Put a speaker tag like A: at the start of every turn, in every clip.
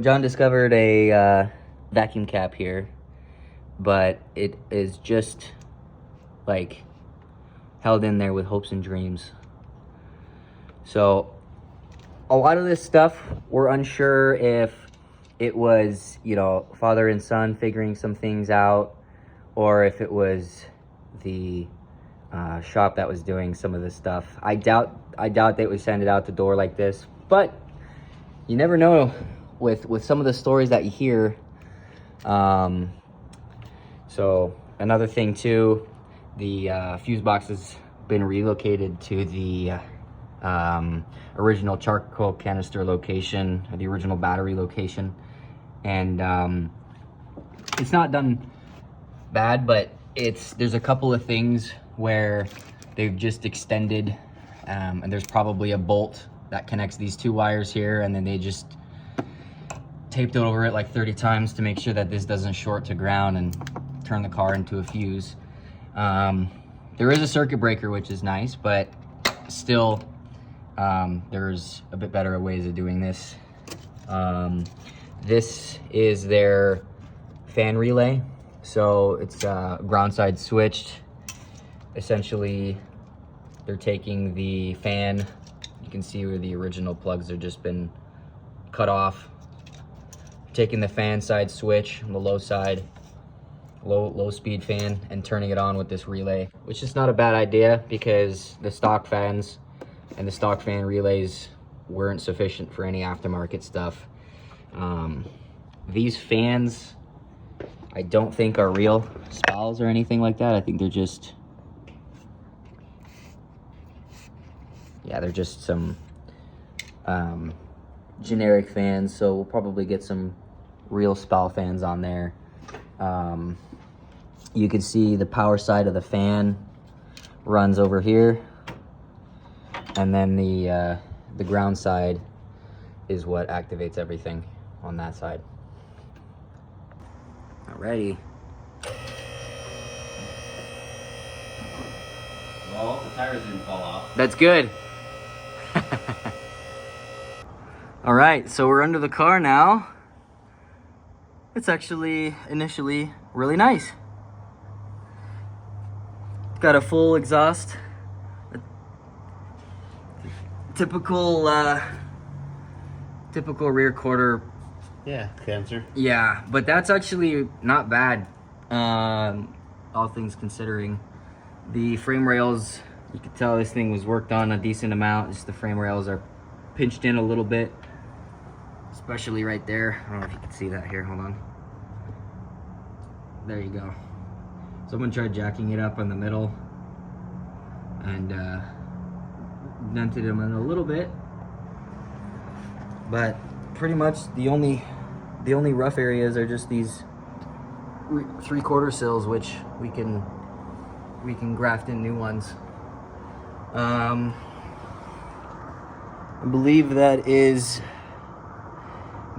A: John discovered a vacuum cap here, but it is just like held in there with hopes and dreams. So a lot of this stuff, we're unsure if it was, you know, father and son figuring some things out, or if it was the shop that was doing some of this stuff. I doubt they would send it out the door like this, but you never know with some of the stories that you hear. So another thing too, the fuse box has been relocated to the original charcoal canister location, or the original battery location, and it's not done bad, but there's a couple of things where they've just extended, and there's probably a bolt that connects these two wires here, and then they just taped over it like 30 times to make sure that this doesn't short to ground and turn the car into a fuse. There is a circuit breaker, which is nice, but still there's a bit better ways of doing this. This is their fan relay. So it's ground side switched. Essentially, they're taking the fan. You can see where the original plugs have just been cut off. Taking the fan side switch on the low side, low speed fan, and turning it on with this relay, which is not a bad idea because the stock fans and the stock fan relays weren't sufficient for any aftermarket stuff. These fans, I don't think are real spals or anything like that. I think they're just, yeah, they're just some generic fans. So we'll probably get some real spal fans on there. You can see the power side of the fan runs over here, and then the ground side is what activates everything on that side. Alrighty.
B: Well, the tires didn't fall off.
A: That's good. All right, so we're under the car now. It's actually initially really nice. Got a full exhaust. A typical rear quarter.
B: Yeah, cancer.
A: Yeah, but that's actually not bad, all things considering. The frame rails, you can tell this thing was worked on a decent amount. Just the frame rails are pinched in a little bit, especially right there. I don't know if you can see that here, hold on. There you go. Someone tried jacking it up in the middle and dented them in a little bit, but pretty much the only rough areas are just these 3/4 sills, which we can graft in new ones. I believe that is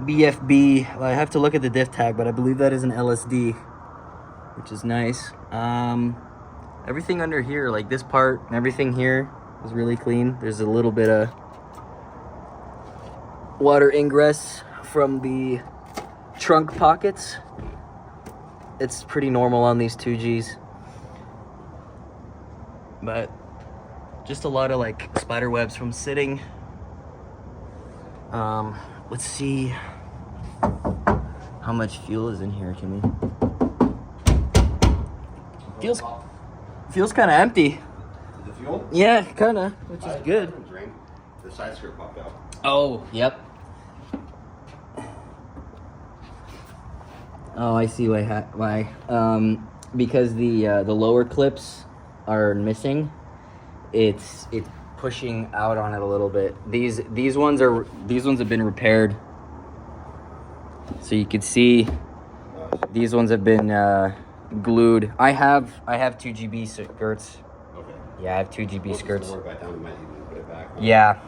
A: BFB. I have to look at the diff tag, but I believe that is an LSD, which is nice. Everything under here, like this part and everything here, is really clean. There's a little bit of water ingress from the trunk pockets. It's pretty normal on these 2Gs, but just a lot of like spider webs from sitting. Let's see how much fuel is in here. Can we? Feels kind of empty.
B: The fuel?
A: Yeah, kind of, which is good.
B: The side skirt popped out.
A: Oh, yep. Oh, I see why. Because the lower clips are missing. It's pushing out on it a little bit. These ones have been repaired. So you can see these ones have been glued. I have 2GB skirts.
B: Okay.
A: Yeah, I have 2GB skirts.
B: Back down, we might even put it back.
A: Yeah.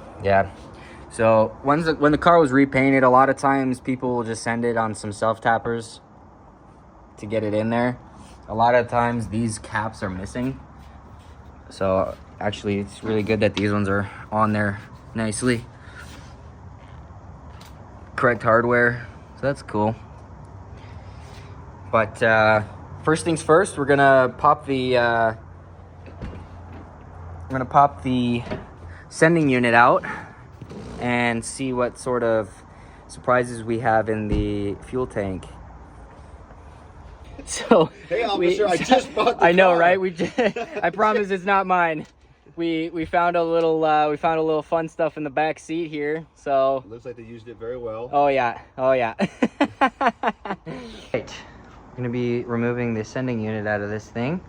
A: So when the car was repainted, a lot of times people will just send it on some self-tappers to get it in there. A lot of times these caps are missing. So actually it's really good that these ones are on there nicely. Correct hardware, So that's cool. But first things first, we're gonna pop the sending unit out and see what sort of surprises we have in the fuel tank. So
B: Hey, officer, I just bought the
A: I know,
B: car.
A: right? I promise it's not mine. We found a little fun stuff in the back seat here. So
B: Looks like they used it very well.
A: oh yeah. Right. I'm gonna be removing the sending unit out of this thing.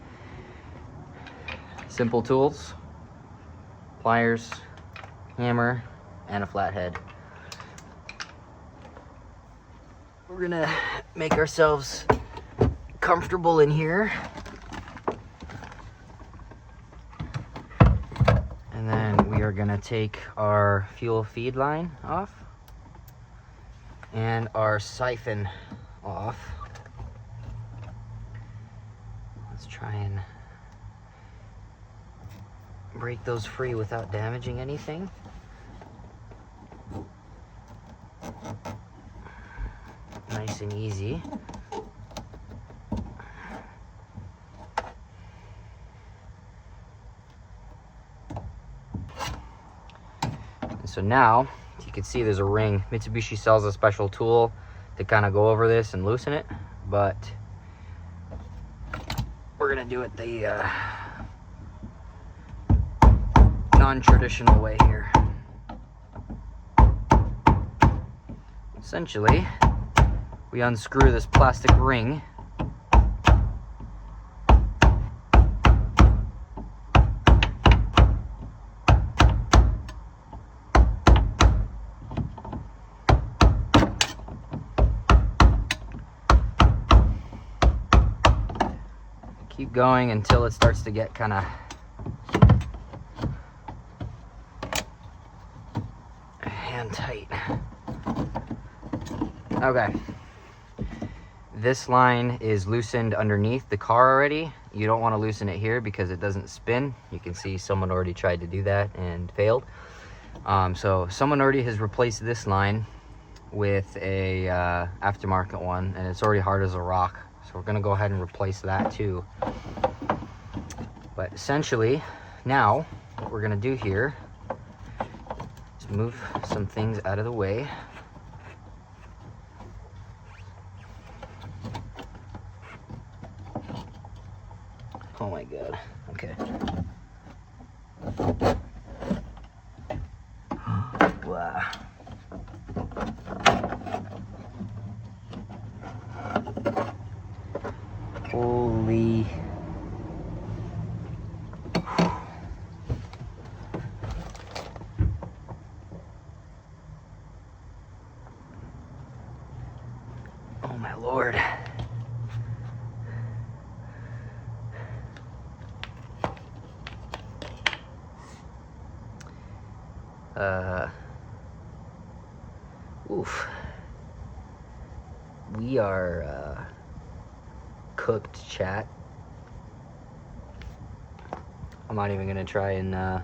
A: Simple tools, pliers, hammer, and a flathead. We're gonna make ourselves comfortable in here. And then we are gonna take our fuel feed line off and our siphon off. Let's try and break those free without damaging anything. Nice and easy. And so now, as you can see, there's a ring. Mitsubishi sells a special tool to kind of go over this and loosen it, but we're gonna do it the non-traditional way here. Essentially, we unscrew this plastic ring keep going until it starts to get kind of hand tight. Okay, this line is loosened underneath the car already. You don't want to loosen it here because it doesn't spin. You can see someone already tried to do that and failed. So someone already has replaced this line with a aftermarket one, and it's already hard as a rock. So we're gonna go ahead and replace that too. But essentially, now what we're gonna do here is move some things out of the way. Oh my God, okay. Wow. Holy. Oh my Lord. Oof. We are cooked, chat. I'm not even gonna try and I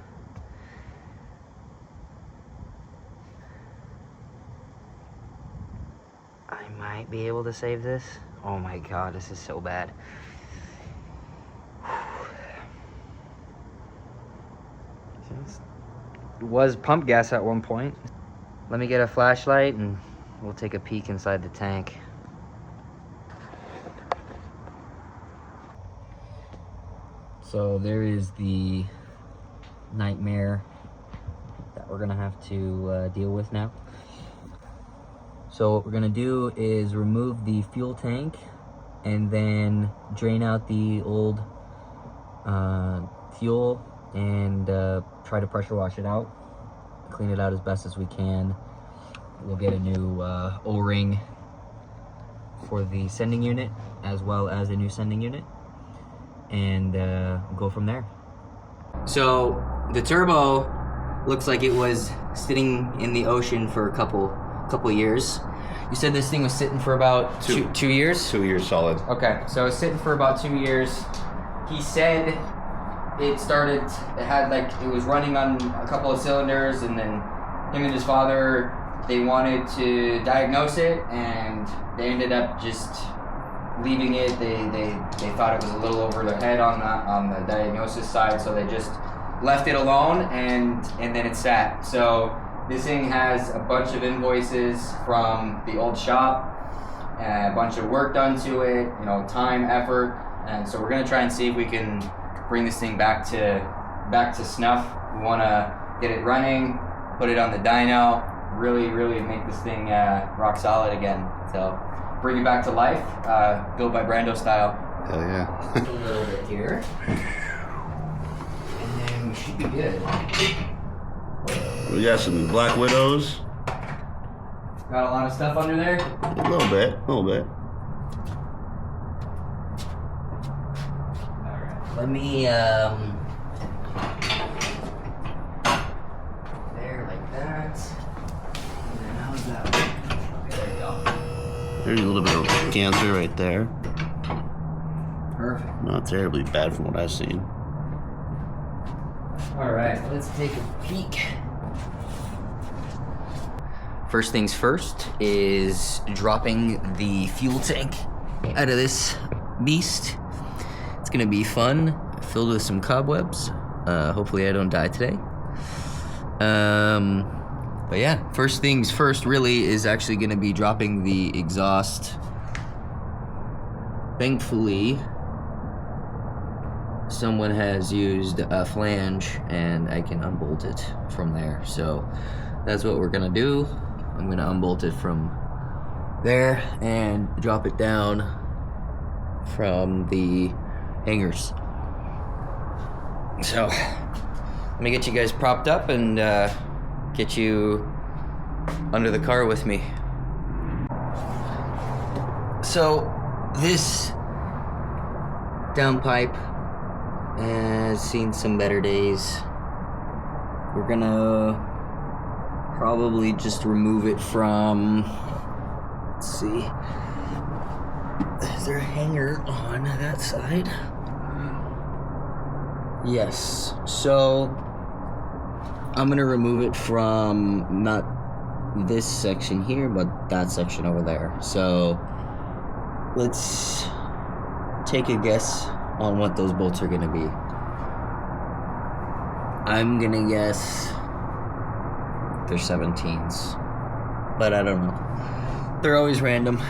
A: might be able to save this. Oh my God, this is so bad. It was pump gas at one point. Let me get a flashlight and we'll take a peek inside the tank. So there is the nightmare that we're gonna have to deal with now. So what we're gonna do is remove the fuel tank and then drain out the old fuel and try to pressure wash it out, clean it out as best as we can. We'll get a new O-ring for the sending unit as well as a new sending unit, and go from there. So the turbo looks like it was sitting in the ocean for a couple years. You said this thing was sitting for about two years?
B: 2 years solid.
A: Okay, so it's sitting for about 2 years. He said it was running on a couple of cylinders, and then him and his father they wanted to diagnose it, and they ended up just leaving it. They thought it was a little over their head on the diagnosis side, so they just left it alone, and then it sat. So this thing has a bunch of invoices from the old shop, a bunch of work done to it, you know, time, effort, and so we're gonna try and see if we can bring this thing back to snuff. We want to get it running, put it on the dyno, really make this thing rock solid again. So bring it back to life, built by Brando style.
B: Hell yeah.
A: A little bit here, and then we should be good.
B: We got some Black Widows.
A: Got a lot of stuff under there.
B: A little bit.
A: Alright, let me there like that. And then how's that? There we go.
B: There's a little bit of cancer right there.
A: Perfect.
B: Not terribly bad from what I've seen.
A: Alright, let's take a peek. First things first is dropping the fuel tank out of this beast. It's gonna be fun, filled with some cobwebs. Hopefully I don't die today. But yeah, first things first really is actually gonna be dropping the exhaust. Thankfully, someone has used a flange and I can unbolt it from there. So that's what we're gonna do. I'm gonna unbolt it from there and drop it down from the hangers. So let me get you guys propped up and get you under the car with me. So this downpipe has seen some better days. We're gonna probably just remove it from, let's see, is there a hanger on that side? Yes, so I'm gonna remove it from not this section here, but that section over there. So let's take a guess on what those bolts are gonna be. I'm gonna guess they're 17s, but I don't know. They're always random.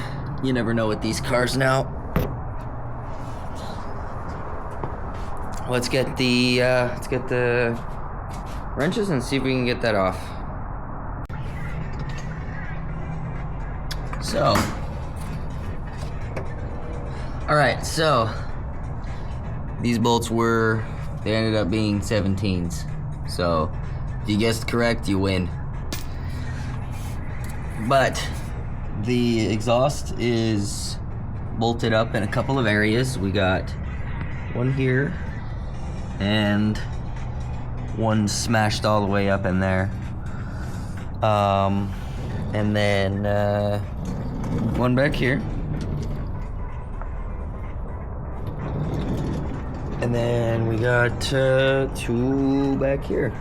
A: You never know with these cars now. Let's get the wrenches and see if we can get that off. So, all right. So these bolts they ended up being 17s. So if you guessed correct, you win. But the exhaust is bolted up in a couple of areas. We got one here and one smashed all the way up in there. And then one back here. And then we got two back here.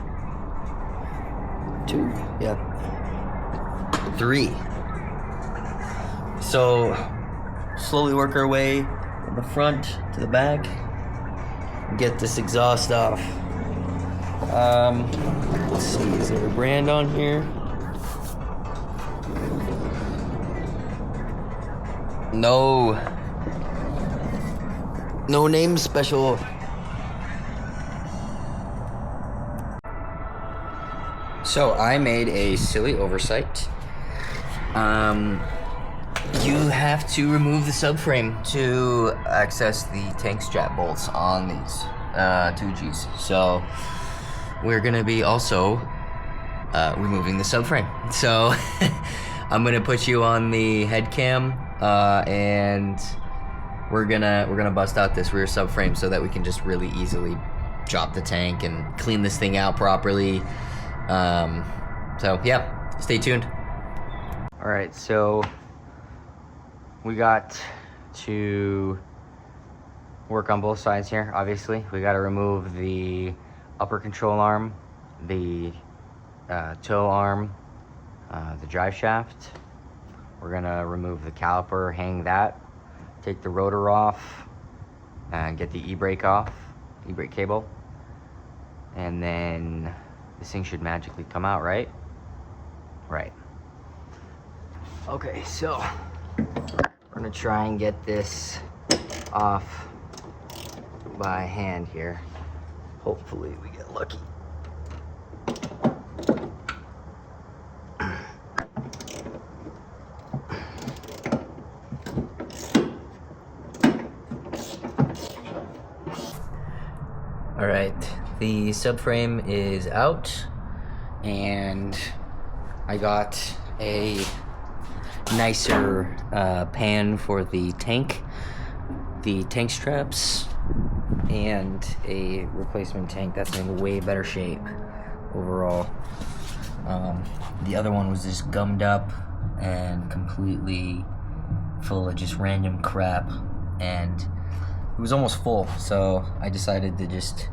A: Two, yeah. Three. So slowly work our way from the front to the back. Get this exhaust off. Let's see, is there a brand on here? No. No name special. So I made a silly oversight. You have to remove the subframe to access the tank strap bolts on these 2Gs. So we're gonna be also removing the subframe. So I'm gonna put you on the head cam and we're gonna bust out this rear subframe so that we can just really easily drop the tank and clean this thing out properly. So yeah, stay tuned. All right, so we got to work on both sides here. Obviously, we got to remove the upper control arm, the toe arm, the drive shaft. We're gonna remove the caliper, hang that, take the rotor off, and get the e-brake off, e-brake cable. And then this thing should magically come out, right? Right. Okay, so we're gonna try and get this off by hand here. Hopefully we get lucky. All right, the subframe is out, and I got a nicer pan for the tank straps, and a replacement tank that's in way better shape overall. The other one was just gummed up and completely full of just random crap, and it was almost full, so I decided to just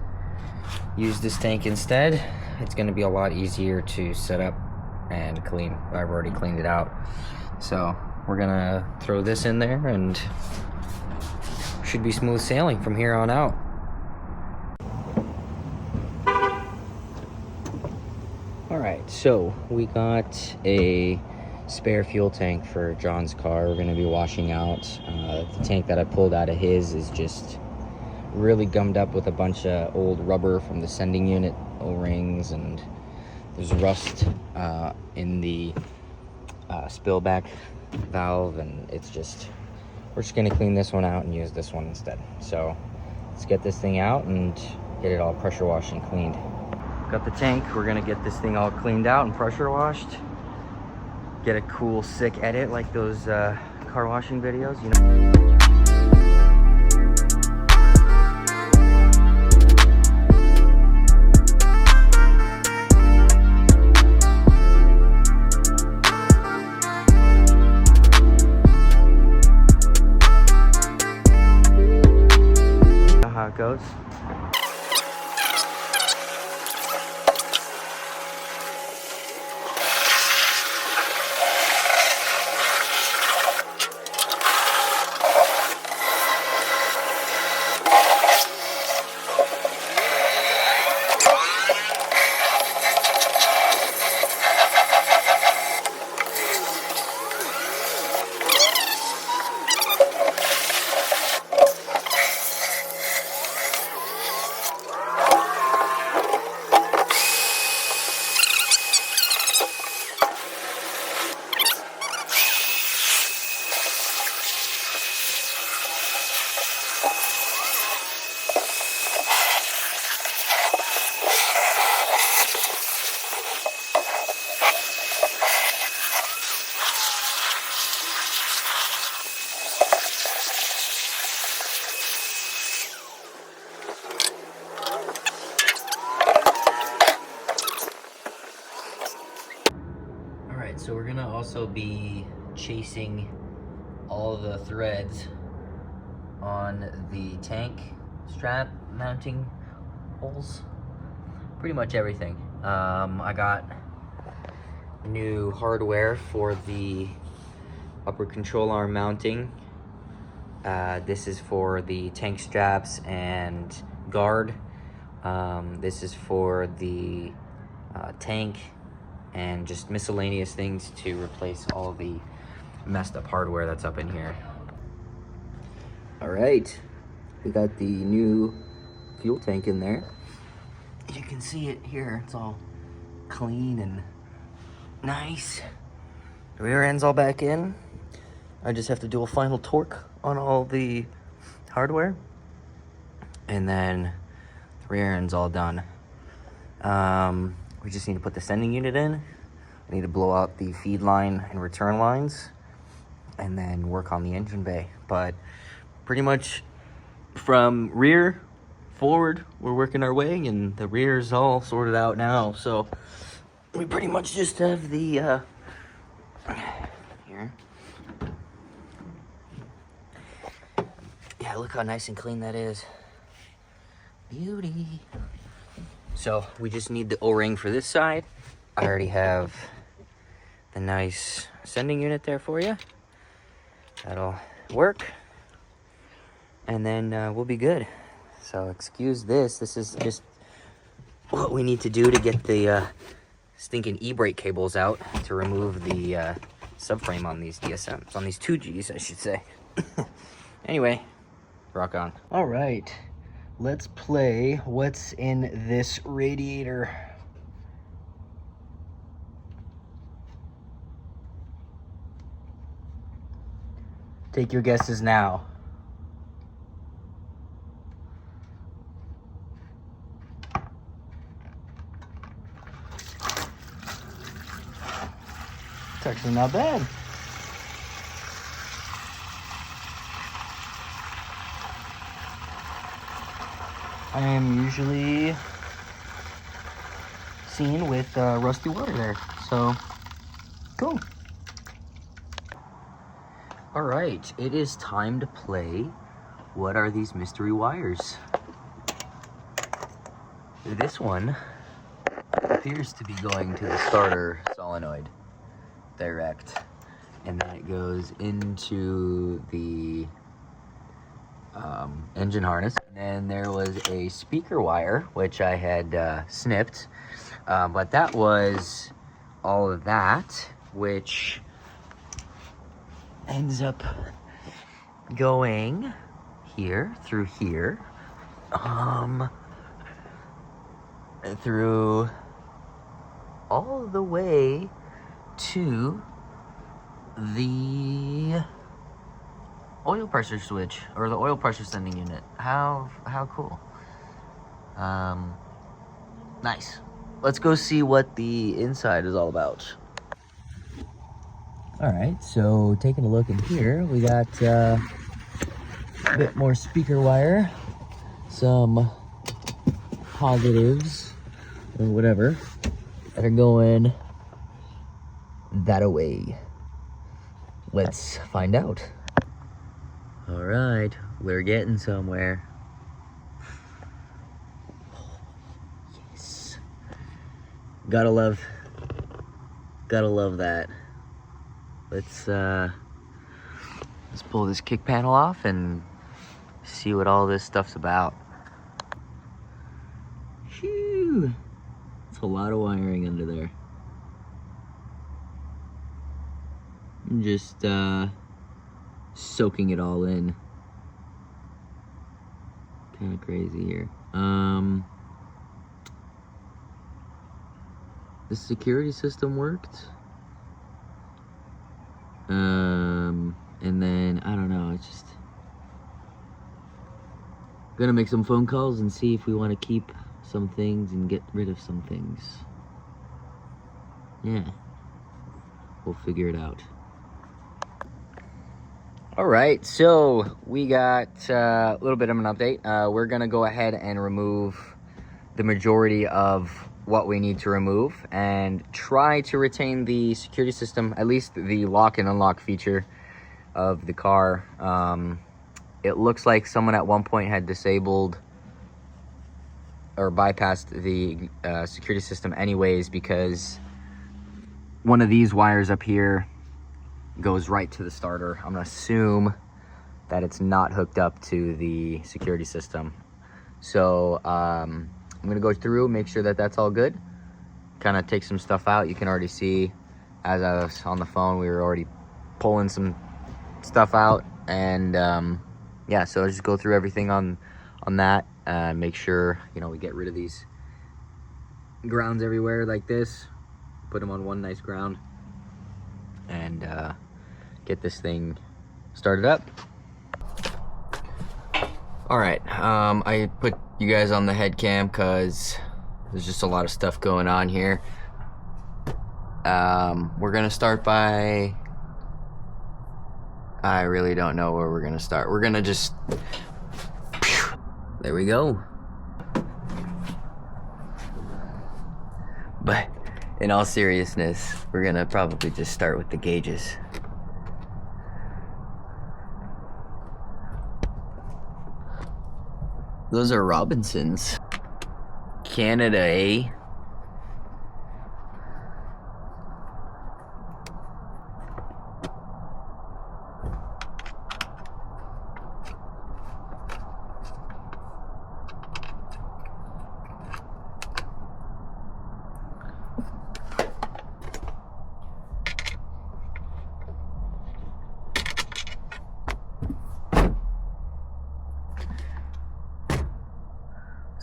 A: use this tank instead. It's going to be a lot easier to set up and clean. I've already cleaned it out, so we're gonna throw this in there and should be smooth sailing from here on out. Alright, so we got a spare fuel tank for John's car. We're going to be washing out. The tank that I pulled out of his is just really gummed up with a bunch of old rubber from the sending unit O-rings, and there's rust in the spillback valve, and we're just going to clean this one out and use this one instead. So let's get this thing out and get it all pressure washed and cleaned. Got the tank. We're going to get this thing all cleaned out and pressure washed. Get a cool, sick edit like those car washing videos, you know. How it goes. So we're gonna also be chasing all the threads on the tank strap mounting holes. Pretty much everything. I got new hardware for the upper control arm mounting. This is for the tank straps and guard. This is for the tank, and just miscellaneous things to replace all the messed up hardware that's up in here. All right, we got the new fuel tank in there. You can see it here, it's all clean and nice. The rear end's all back in. I just have to do a final torque on all the hardware, and then the rear end's all done. We just need to put the sending unit in. I need to blow out the feed line and return lines, and then work on the engine bay. But pretty much from rear forward, we're working our way, and the rear is all sorted out now. So we pretty much just have the here. Yeah, look how nice and clean that is. Beauty. So we just need the O-ring for this side. I already have the a nice sending unit there for you. That'll work. And then we'll be good. So excuse this. This is just what we need to do to get the stinking e-brake cables out to remove the subframe on these DSMs, on these 2Gs, I should say. Anyway, rock on. All right, let's play what's in this radiator. Take your guesses now. It's actually not bad. I am usually seen with rusty water there, so cool. All right, it is time to play What Are These Mystery Wires? This one appears to be going to the starter solenoid direct, and then it goes into the engine harness. And there was a speaker wire which I had snipped, but that was all of that, which ends up going here through here, through all the way to the oil pressure switch, or the oil pressure sending unit. How cool. Nice. Let's go see what the inside is all about. All right, so taking a look in here, we got a bit more speaker wire, some positives or whatever that are going that away. Let's find out. All right, we're getting somewhere. Yes. Gotta love that. Let's pull this kick panel off and see what all this stuff's about. Phew. It's a lot of wiring under there. I'm just soaking it all in. Kind of crazy here. The security system worked. And then I don't know, it's just gonna make some phone calls and see if we want to keep some things and get rid of some things. Yeah, we'll figure it out. All right, so we got a little bit of an update. We're gonna go ahead and remove the majority of what we need to remove and try to retain the security system, at least the lock and unlock feature of the car. It looks like someone at one point had disabled or bypassed the security system anyways, because one of these wires up here goes right to the starter. I'm gonna assume that it's not hooked up to the security system. So I'm gonna go through, make sure that that's all good, kind of take some stuff out. You can already see as I was on the phone, we were already pulling some stuff out, and yeah, so I'll just go through everything on that, make sure, you know, we get rid of these grounds everywhere like this, put them on one nice ground, and get this thing started up. All right, I put you guys on the head cam because there's just a lot of stuff going on here. We're gonna start by, I really don't know where we're gonna start. We're gonna just, there we go. But in all seriousness, we're gonna probably just start with the gauges. Those are Robinsons. Canada, eh?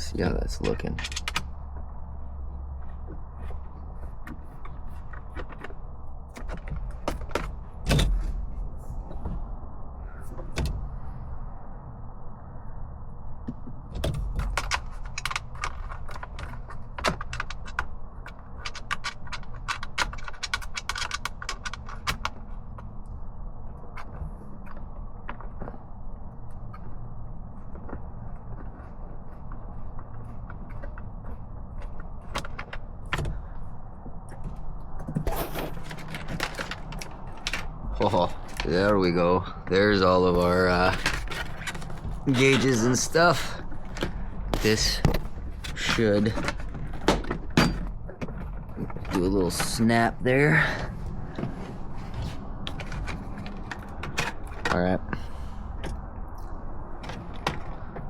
A: See how that's looking. Oh, there we go. There's all of our gauges and stuff. This should do a little snap there. All right.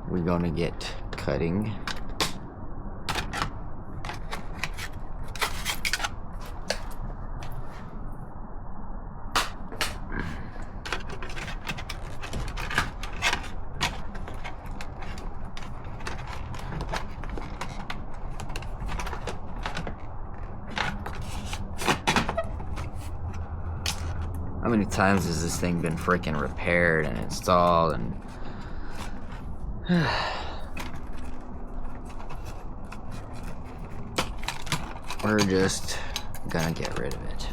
A: We're gonna get cutting. How many times has this thing been freaking repaired and installed and... We're just gonna get rid of it.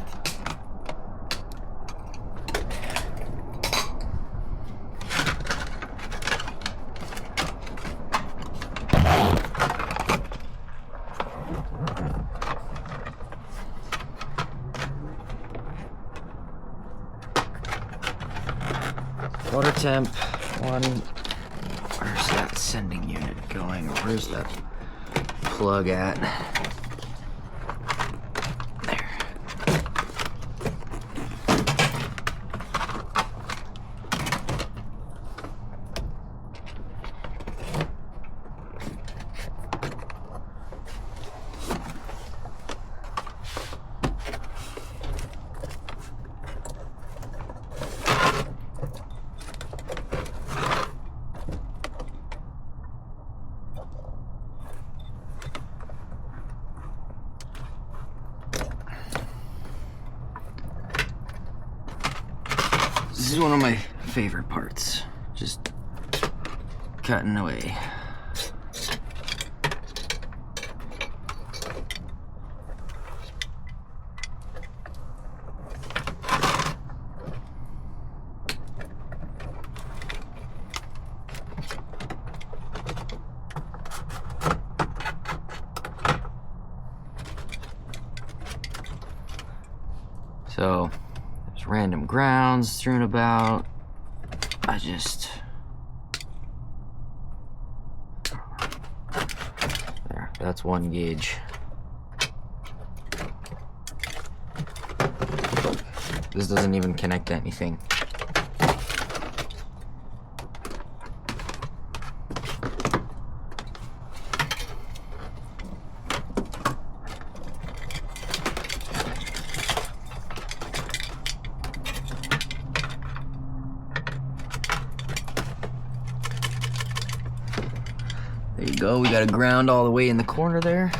A: Water temp, one. Where's that sending unit going? Where's that plug at? There. This is one of my favorite parts, just cutting away. So, there's random grounds strewn about. I just... There, that's one gauge. This doesn't even connect to anything. There you go, we got a ground all the way in the corner there.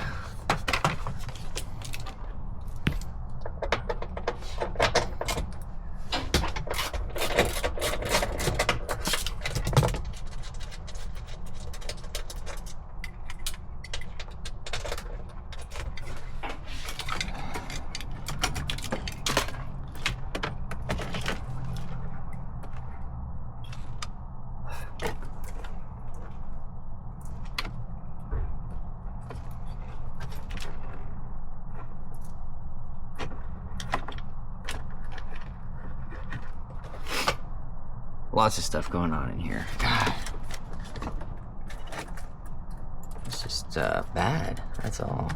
A: Lots of stuff going on in here. God. It's just bad, that's all.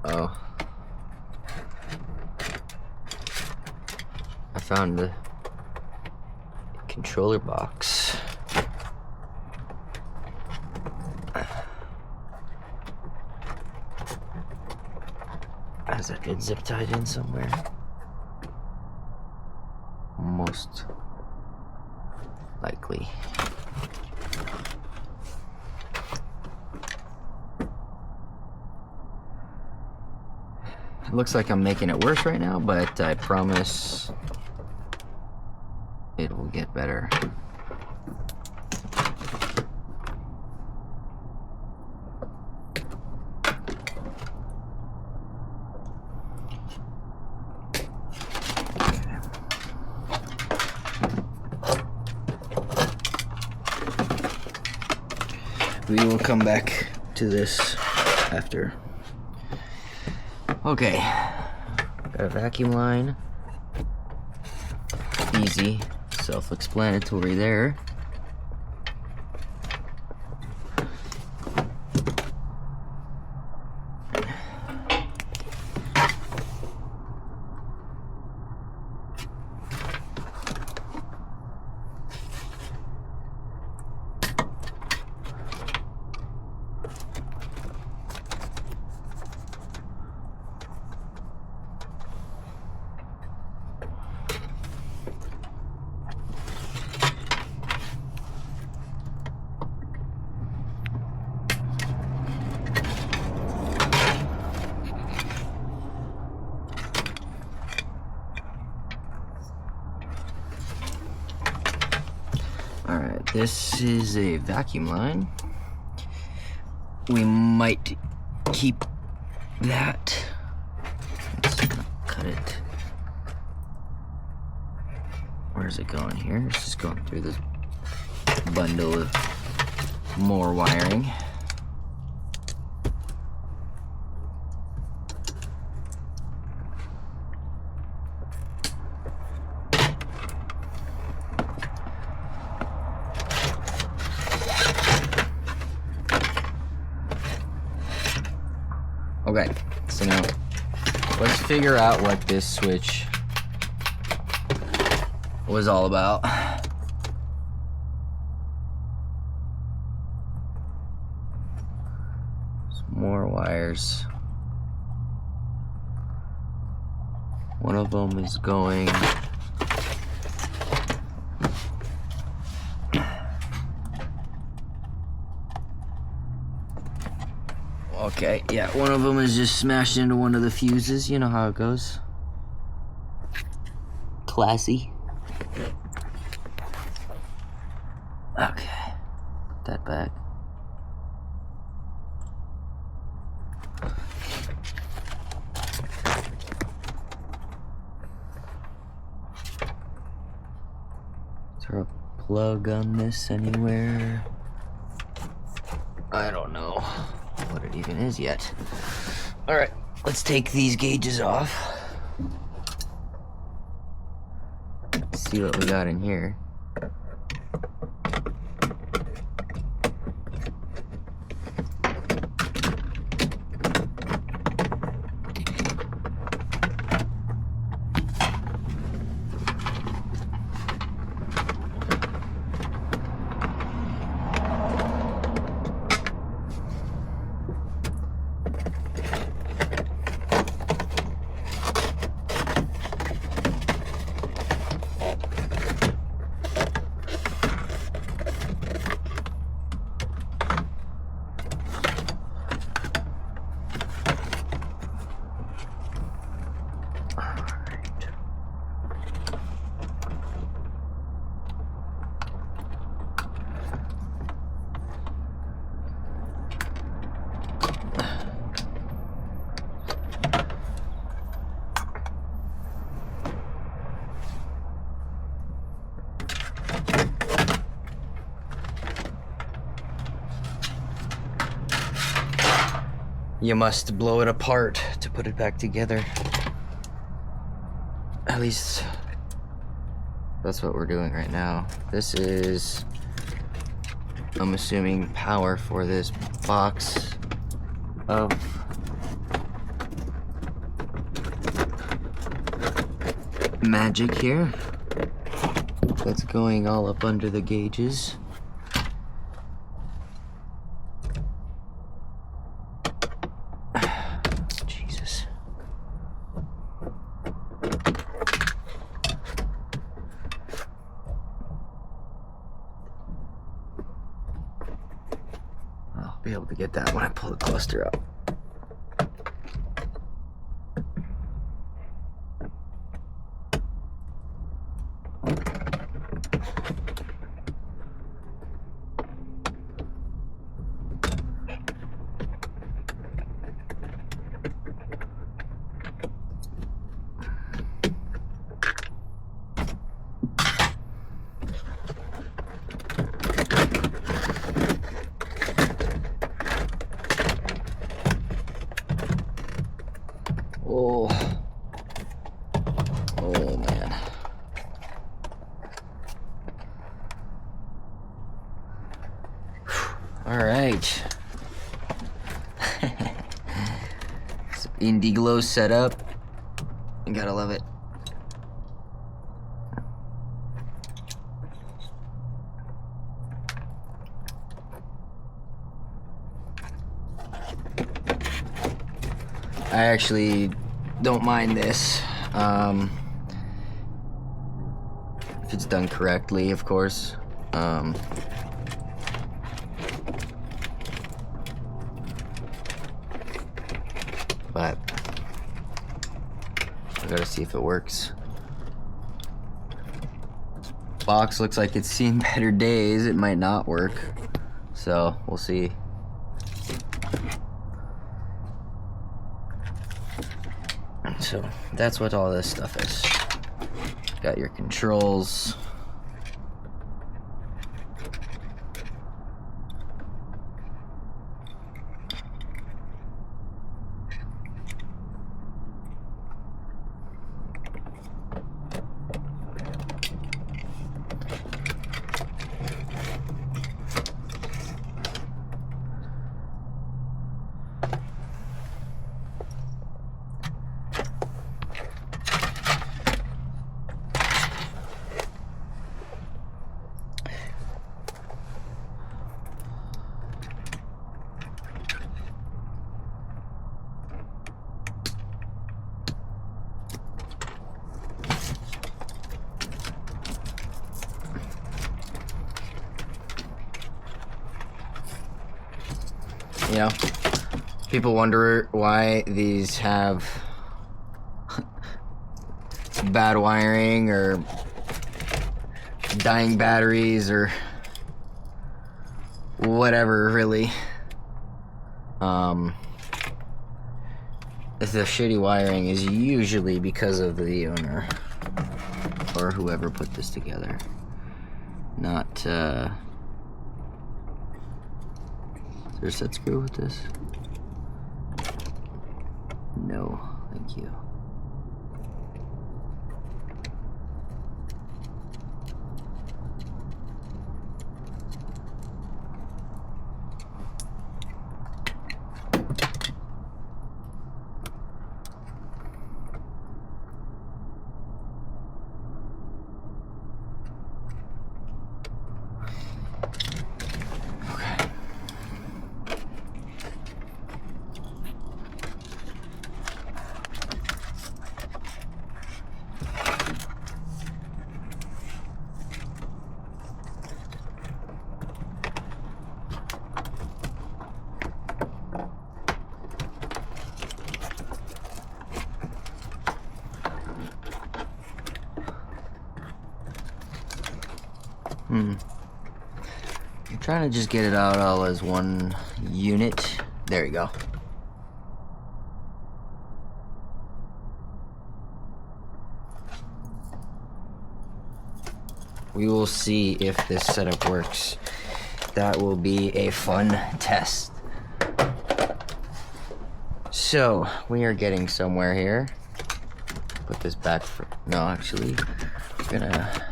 A: Oh. I found the controller box. Has that been zip tied in somewhere? Most likely. looks like I'm making it worse right now, but I promise it will get better. We will come back to this after. Okay, got a vacuum line. Easy, self-explanatory there. Alright, this is a vacuum line. We might keep that. Let's cut it. Where's it going here? It's just going through this bundle of more wiring. Okay, so now let's figure out what this switch was all about. Some more wires. One of them is going okay, yeah, one of them is just smashed into one of the fuses. You know how it goes. Classy. Okay, put that back. Is there a plug on this anywhere? I don't know what it even is yet. All right, let's take these gauges off. Let's see what we got in here. You must blow it apart to put it back together. At least that's what we're doing right now. This is, I'm assuming, power for this box of magic here. That's going all up under the gauges. Be able to get that when I pull the cluster up. Alright. Some Indiglo setup. You gotta love it. I actually don't mind this. If it's done correctly, of course. But I gotta see if it works. Box looks like it's seen better days. It might not work. So we'll see. So that's what all this stuff is. Got your controls. You know, people wonder why these have bad wiring or dying batteries or whatever, really. The shitty wiring is usually because of the owner or whoever put this together. Not, Is there a set screw with this? No, thank you. I'm trying to just get it out all as one unit. There you go. We will see if this setup works. That will be a fun test. So, we are getting somewhere here. Put this back for... No, actually, I'm gonna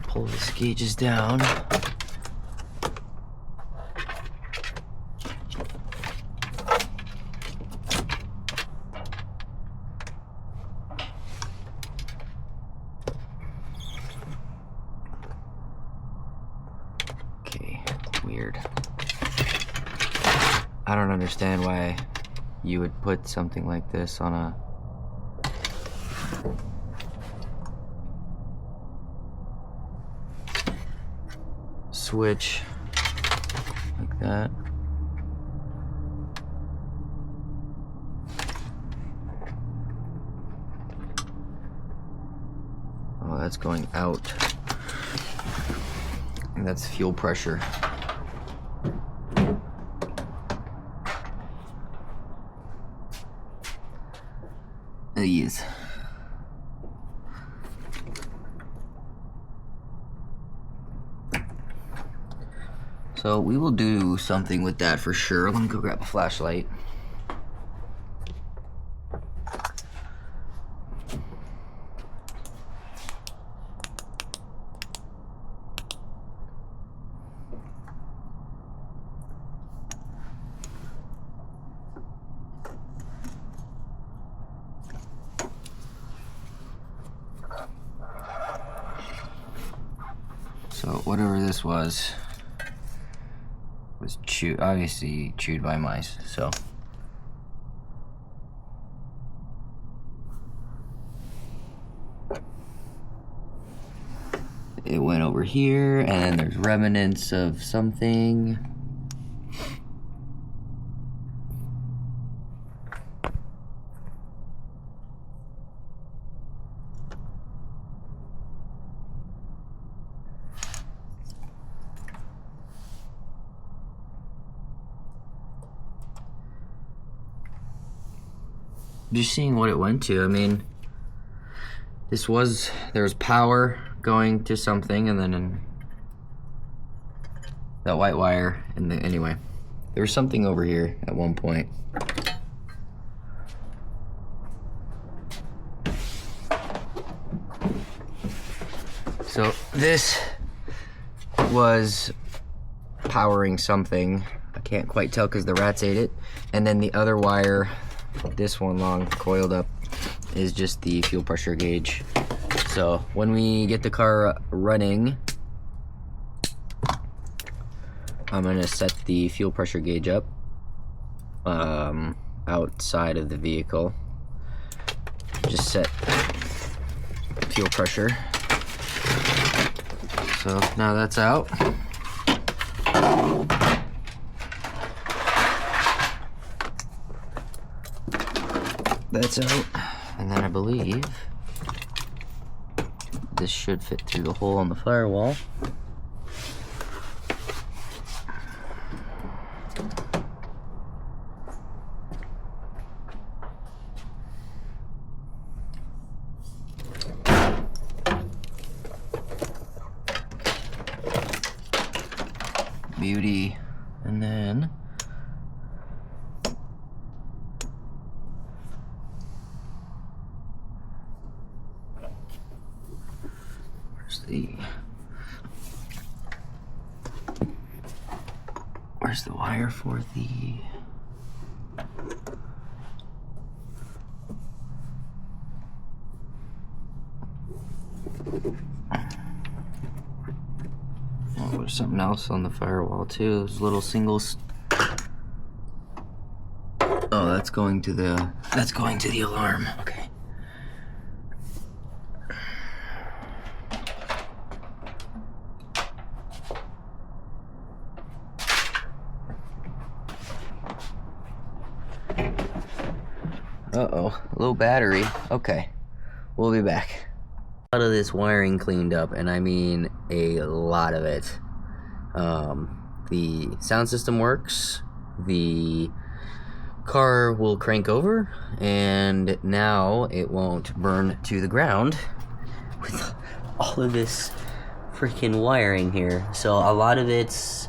A: pull the gauges down. Okay, weird. I don't understand why you would put something like this on a switch like that. Oh, that's going out. And that's fuel pressure. These. So we will do something with that for sure. Let me go grab a flashlight. So whatever this was obviously chewed by mice, so. It went over here, and then there's remnants of something. Just seeing what it went to. I mean, there was power going to something, and then that white wire, and anyway, there was something over here at one point. So this was powering something. I can't quite tell because the rats ate it. And then the other wire, this one long coiled up, is just the fuel pressure gauge. So when we get the car running, I'm gonna set the fuel pressure gauge up outside of the vehicle. Just set fuel pressure. So now that's out. That's out, and then I believe this should fit through the hole on the firewall. Beauty, and then where's the wire for the there's something else on the firewall too. Those little singles. Oh, that's going to the alarm. Okay. Uh-oh, low battery. Okay, we'll be back. A lot of this wiring cleaned up, and I mean a lot of it. The sound system works, the car will crank over, and now it won't burn to the ground with all of this freaking wiring here. So a lot of it's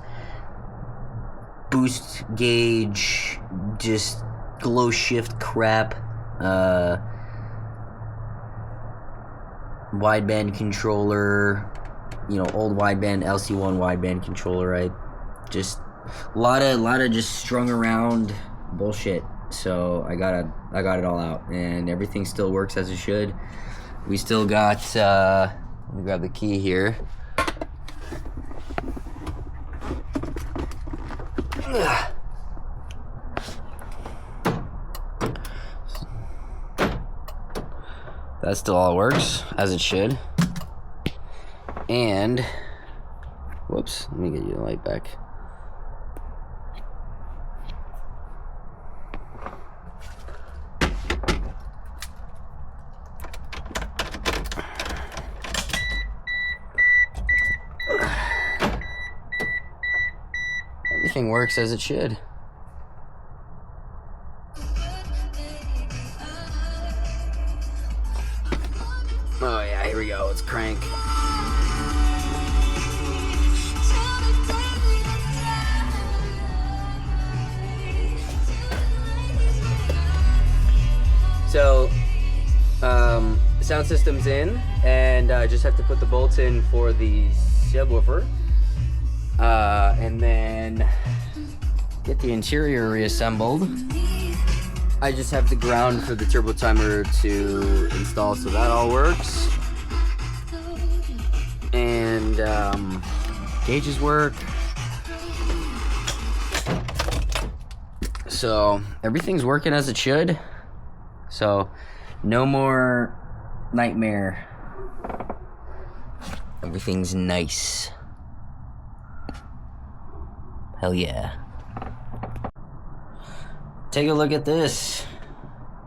A: boost gauge, just glow shift crap, wideband controller, you know, old wideband LC1 wideband controller, right? Just a lot of just strung around bullshit. So I got it all out, and everything still works as it should. We still got let me grab the key here. That still all works as it should. And whoops, let me get you the light back. Everything works as it should. Oh yeah, here we go, let's crank. So, sound system's in, and I just have to put the bolts in for the subwoofer, and then get the interior reassembled. I just have the ground for the turbo timer to install, so that all works. And Gauges work. So everything's working as it should. So no more nightmare. Everything's nice. Hell yeah. Take a look at this.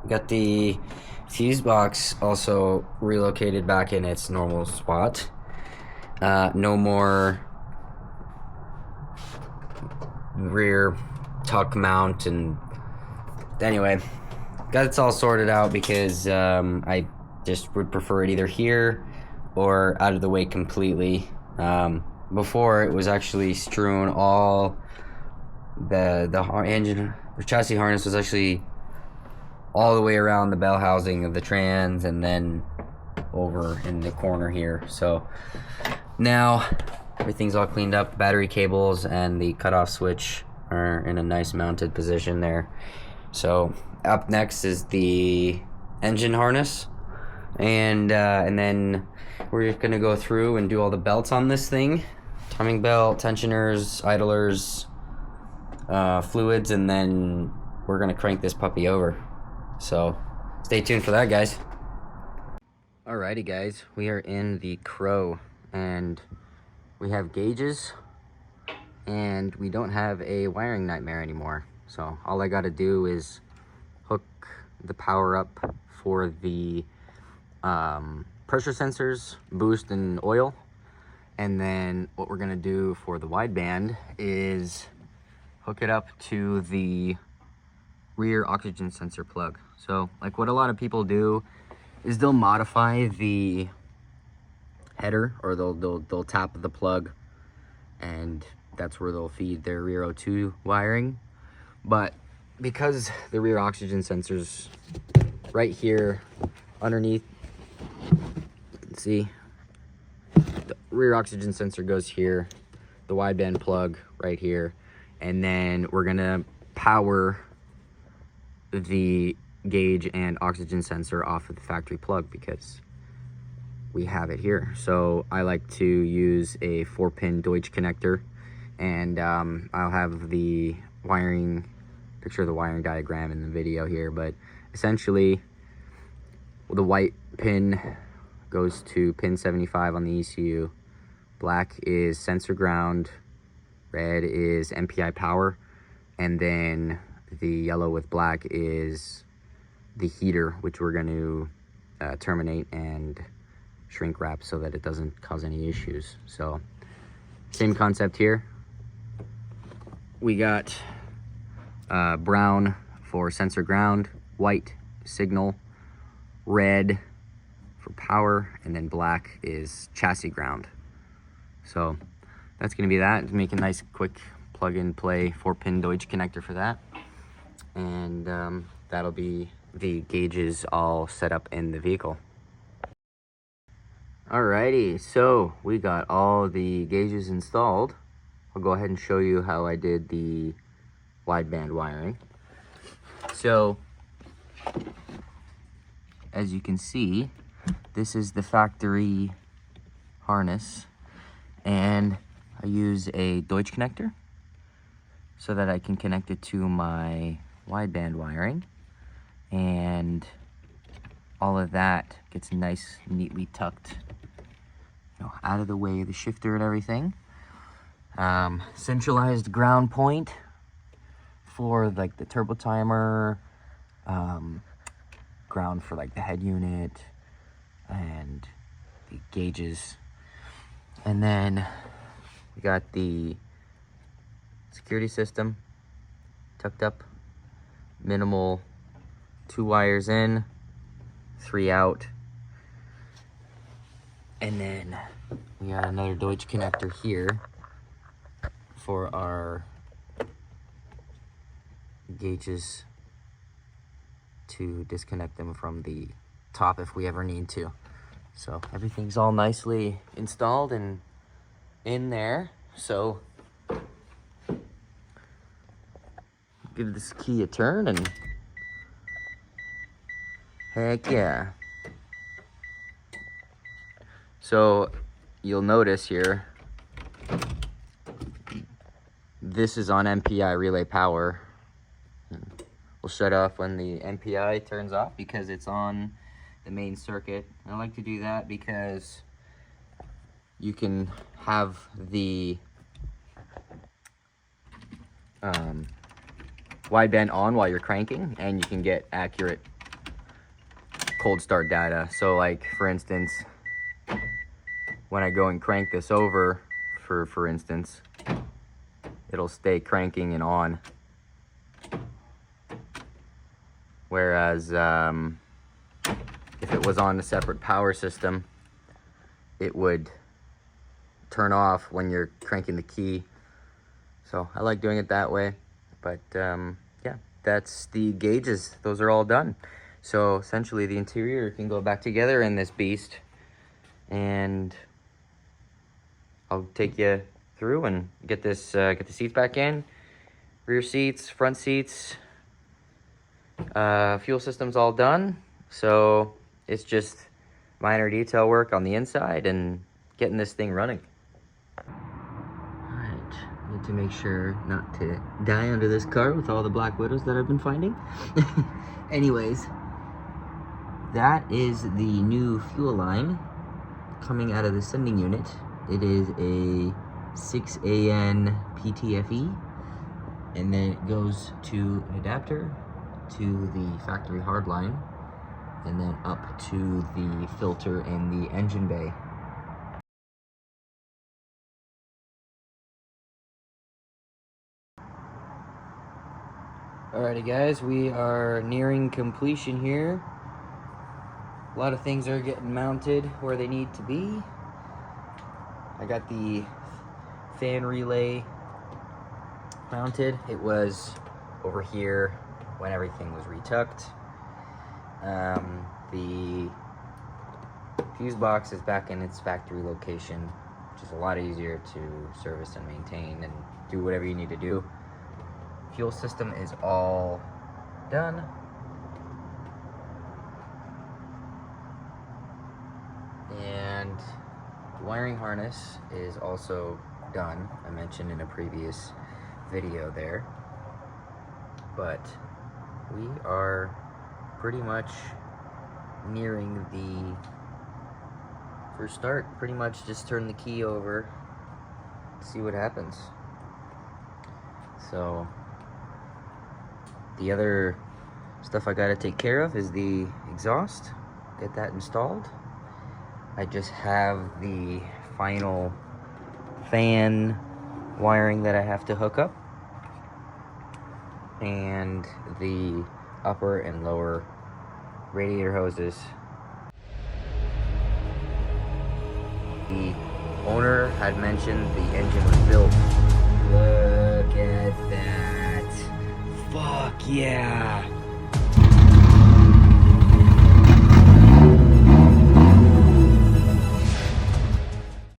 A: Got the fuse box also relocated back in its normal spot. No more rear tuck mount, and anyway, got it all sorted out because I just would prefer it either here or out of the way completely. Before, it was actually strewn all the engine or chassis harness was actually all the way around the bell housing of the trans and then over in the corner here. So now everything's all cleaned up. Battery cables and the cutoff switch are in a nice mounted position there. So up next is the engine harness, and then we're just gonna go through and do all the belts on this thing: timing belt, tensioners, idlers, fluids, and then we're gonna crank this puppy over. So stay tuned for that, guys. Alrighty, guys, we are in the Crow, and we have gauges, and we don't have a wiring nightmare anymore. So all I gotta do is hook the power up for the pressure sensors, boost, and oil. And then what we're gonna do for the wideband is hook it up to the rear oxygen sensor plug. So like what a lot of people do is they'll modify the header, or they'll tap the plug, and that's where they'll feed their rear O2 wiring. But because the rear oxygen sensor's right here underneath, you can see the rear oxygen sensor goes here, the wideband plug right here, and then we're gonna power the gauge and oxygen sensor off of the factory plug because we have it here. So I like to use a 4-pin Deutsch connector, and I'll have the wiring picture of the wiring diagram in the video here, but essentially the white pin goes to pin 75 on the ECU, black is sensor ground, red is MPI power, and then the yellow with black is the heater, which we're going to terminate and shrink wrap so that it doesn't cause any issues. So same concept here. We got brown for sensor ground, white signal, red for power, and then black is chassis ground. So that's going to be that. Make a nice quick plug and play 4-pin Deutsch connector for that, and that'll be the gauges all set up in the vehicle. Alrighty, so we got all the gauges installed. I'll go ahead and show you how I did the wideband wiring. So as you can see, this is the factory harness, and I use a Deutsch connector so that I can connect it to my wideband wiring, and all of that gets nice, neatly tucked, out of the way of the shifter and everything. Centralized ground point for like the turbo timer, ground for like the head unit and the gauges, and then we got the security system tucked up, minimal, 2 wires in, 3 out, and then we got another Deutsch connector here for our gauges to disconnect them from the top if we ever need to. So everything's all nicely installed and in there. So give this key a turn, and heck yeah. So you'll notice here this is on MPI relay power. We'll shut off when the MPI turns off because it's on the main circuit. And I like to do that because you can have the wideband on while you're cranking, and you can get accurate cold start data. So like for instance, when I go and crank this over, for instance, it'll stay cranking and on. Whereas if it was on a separate power system, it would turn off when you're cranking the key. So I like doing it that way. But yeah, that's the gauges. Those are all done. So essentially the interior can go back together in this beast, and I'll take you through and get this get the seats back in, rear seats, front seats, fuel system's all done. So it's just minor detail work on the inside and getting this thing running. Need to make sure not to die under this car with all the Black Widows that I've been finding. Anyways, that is the new fuel line coming out of the sending unit. It is a 6AN PTFE, and then it goes to an adapter to the factory hardline, and then up to the filter in the engine bay. Alrighty guys, we are nearing completion here. A lot of things are getting mounted where they need to be. I got the fan relay mounted. It was over here when everything was retucked. The fuse box is back in its factory location, which is a lot easier to service and maintain and do whatever you need to do. Fuel system is all done. And the wiring harness is also done. I mentioned in a previous video there. But we are pretty much nearing the first start. Pretty much just turn the key over, see what happens. So the other stuff I gotta take care of is the exhaust, get that installed. I just have the final fan wiring that I have to hook up, and the upper and lower radiator hoses. The owner had mentioned the engine was built. Look at that. Fuck yeah.